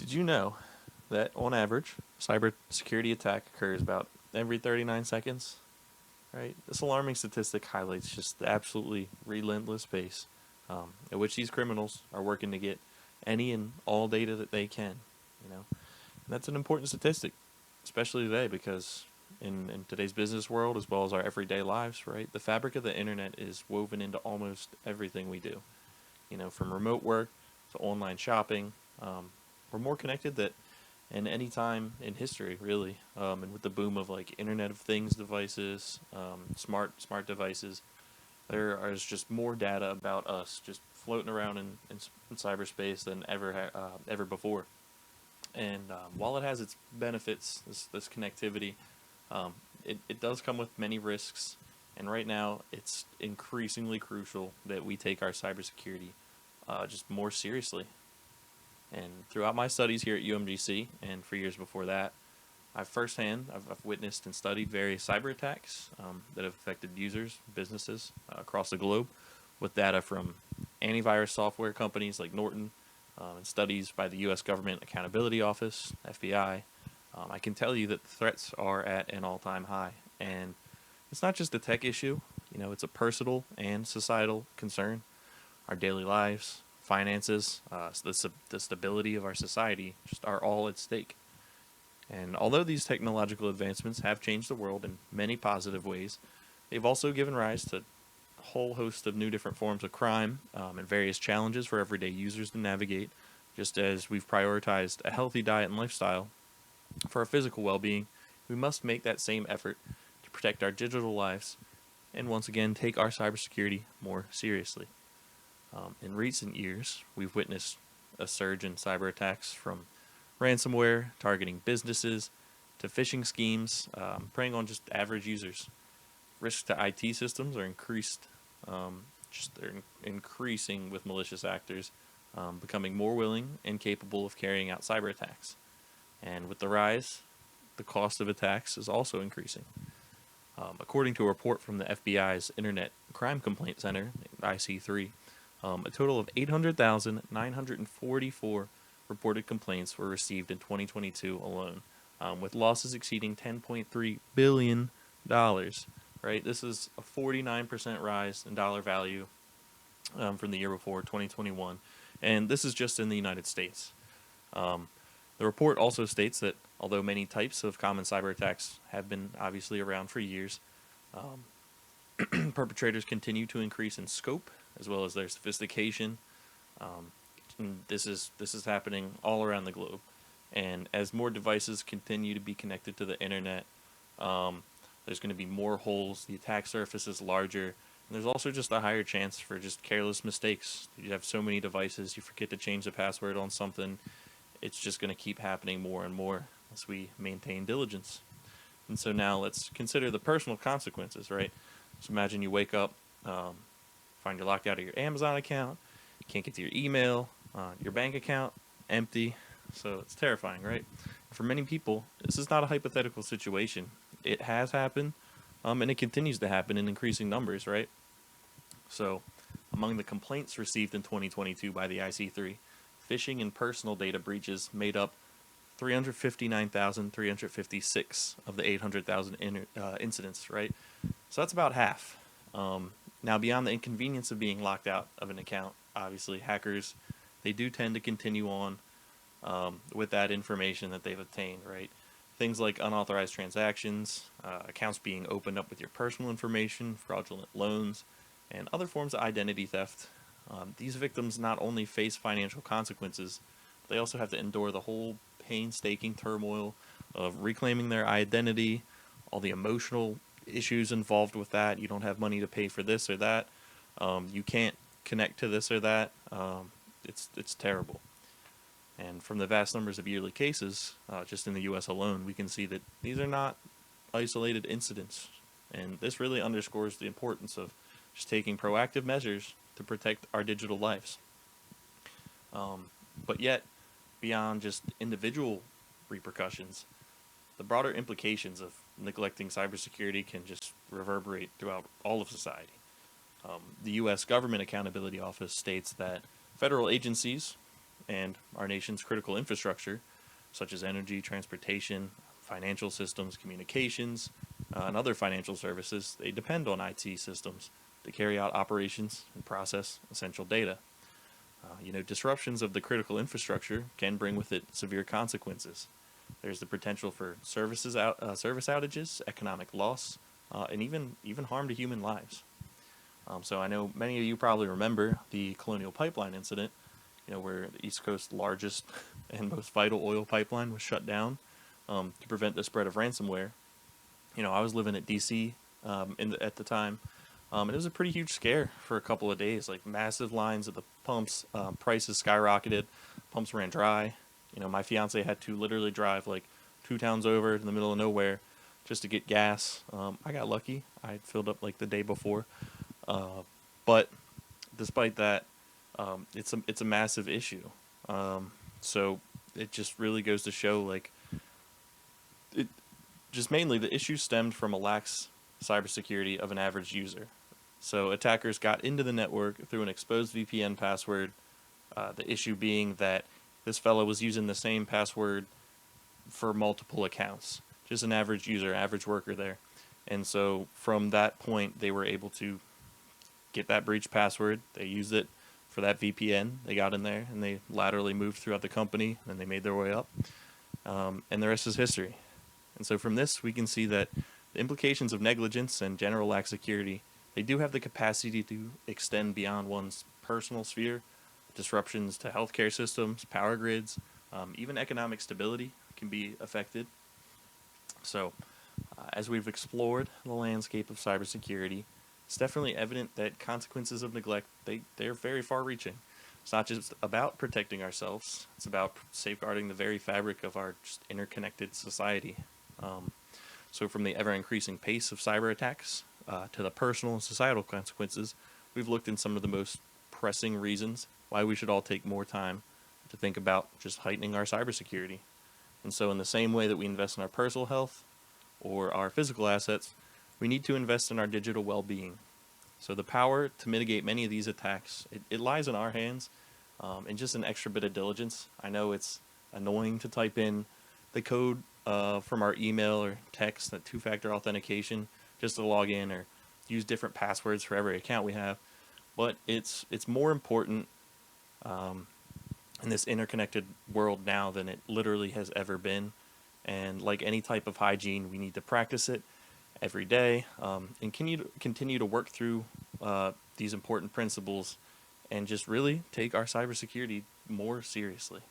Did you know that on average, cybersecurity attack occurs about every 39 seconds? Right? This alarming statistic highlights just the absolutely relentless pace at which these criminals are working to get any and all data that they can. And that's an important statistic, especially today because in today's business world as well as our everyday lives, right? The fabric of the internet is woven into almost everything we do. From remote work to online shopping, we're more connected that in any time in history, really. And with the boom of like Internet of Things devices, smart devices, there is just more data about us just floating around in cyberspace than ever before. And while it has its benefits, this connectivity, um, it does come with many risks. And right now, it's increasingly crucial that we take our cybersecurity just more seriously. And throughout my studies here at UMGC, and for years before that, I've witnessed and studied various cyber attacks that have affected users, businesses across the globe, with data from antivirus software companies like Norton, and studies by the U.S. Government Accountability Office, FBI. I can tell you that the threats are at an all-time high, and it's not just a tech issue. It's a personal and societal concern. Our daily lives, finances, the stability of our society just are all at stake. And although these technological advancements have changed the world in many positive ways, they've also given rise to a whole host of new different forms of crime and various challenges for everyday users to navigate. Just as we've prioritized a healthy diet and lifestyle for our physical well being, we must make that same effort to protect our digital lives and once again take our cybersecurity more seriously. In recent years, we've witnessed a surge in cyber attacks from ransomware targeting businesses to phishing schemes preying on just average users. Risks to IT systems are increased. They're increasing with malicious actors becoming more willing and capable of carrying out cyber attacks. And with the rise, the cost of attacks is also increasing. According to a report from the FBI's Internet Crime Complaint Center, IC3, a total of 800,944 reported complaints were received in 2022 alone, with losses exceeding $10.3 billion. Right? This is a 49% rise in dollar value from the year before, 2021. And this is just in the United States. Um, the report also states that although many types of common cyber attacks have been obviously around for years, um, perpetrators continue to increase in scope as well as their sophistication. Um, and this is happening all around the globe. And as more devices continue to be connected to the internet, um, there's going to be more holes. The attack surface is larger. And there's also just a higher chance for just careless mistakes. You have so many devices, you forget to change the password on something. It's just going to keep happening more and more as we maintain diligence. And so now let's consider the personal consequences, right? So imagine you wake up, find you're locked out of your Amazon account, you can't get to your email, your bank account, empty. So it's terrifying, right? For many people, this is not a hypothetical situation. It has happened, and it continues to happen in increasing numbers, right? So, among the complaints received in 2022 by the IC3, phishing and personal data breaches made up 359,356 of the 800,000 incidents, right? So that's about half. Now, beyond the inconvenience of being locked out of an account, obviously hackers, they do tend to continue on with that information that they've obtained, right? Things like unauthorized transactions, accounts being opened up with your personal information, fraudulent loans, and other forms of identity theft. These victims not only face financial consequences, they also have to endure the whole painstaking turmoil of reclaiming their identity, all the emotional issues involved with that. You don't have money to pay for this or that. You can't connect to this or that. It's terrible. And from the vast numbers of yearly cases, just in the U.S. alone, we can see that these are not isolated incidents. And this really underscores the importance of just taking proactive measures to protect our digital lives. But yet, beyond just individual repercussions, the broader implications of neglecting cybersecurity can just reverberate throughout all of society. The U.S. Government Accountability Office states that federal agencies and our nation's critical infrastructure, such as energy, transportation, financial systems, communications, and other financial services, they depend on IT systems to carry out operations and process essential data. Disruptions of the critical infrastructure can bring with it severe consequences. There's the potential for service outages, economic loss, and even harm to human lives. So I know many of you probably remember the Colonial Pipeline incident, where the East Coast's largest and most vital oil pipeline was shut down to prevent the spread of ransomware. I was living at DC at the time, and it was a pretty huge scare for a couple of days. Like massive lines at the pumps, prices skyrocketed, pumps ran dry. My fiance had to literally drive like 2 towns over in the middle of nowhere just to get gas. I got lucky; I had filled up like the day before. But despite that, it's a massive issue. So it just really goes to show like it just mainly the issue stemmed from a lax cybersecurity of an average user. So attackers got into the network through an exposed VPN password. The issue being that this fellow was using the same password for multiple accounts, just an average user, average worker there. And so from that point, they were able to get that breach password. They used it for that VPN. They got in there and they laterally moved throughout the company and they made their way up. And the rest is history. And so from this, we can see that the implications of negligence and general lax security, they do have the capacity to extend beyond one's personal sphere. Disruptions to healthcare systems, power grids, even economic stability can be affected. So, as we've explored the landscape of cybersecurity, it's definitely evident that consequences of neglect, they're very far-reaching. It's not just about protecting ourselves, it's about safeguarding the very fabric of our just interconnected society. So from the ever-increasing pace of cyber attacks to the personal and societal consequences, we've looked in some of the most pressing reasons why we should all take more time to think about just heightening our cybersecurity. And so in the same way that we invest in our personal health or our physical assets, we need to invest in our digital well-being. So the power to mitigate many of these attacks, it lies in our hands, and just an extra bit of diligence. I know it's annoying to type in the code from our email or text, that two-factor authentication, just to log in or use different passwords for every account we have. But it's more important in this interconnected world now than it literally has ever been. And like any type of hygiene, we need to practice it every day and continue to work through these important principles and just really take our cybersecurity more seriously.